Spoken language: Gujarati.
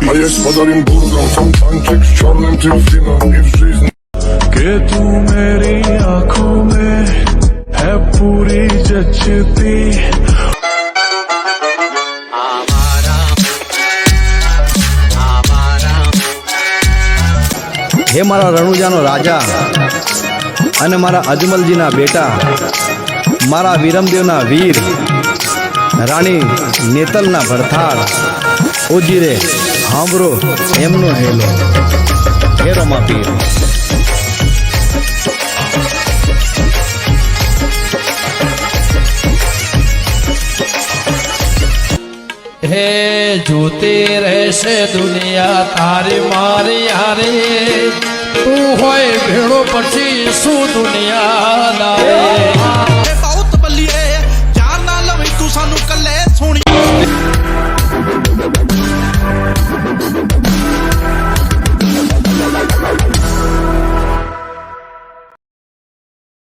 A jest podarym burgą, fontanczyk z czarnym delfinem i w żyzni कि तू मेरी आंखों में है पूरी जचती। हे मारा रણુજાનો રાજા અને મારા અજમલજીના બેટા, મારા વિરમદેવના વીર, રાણી નેતલના ભરથાળ, ઓજીરે હાંભરો એમનો હેલો, હે રમાપીર। हे જોતે રહેશે દુનિયા તારી મારી યારે, તું હોય ભેળો પછી શું દુનિયા લાવે।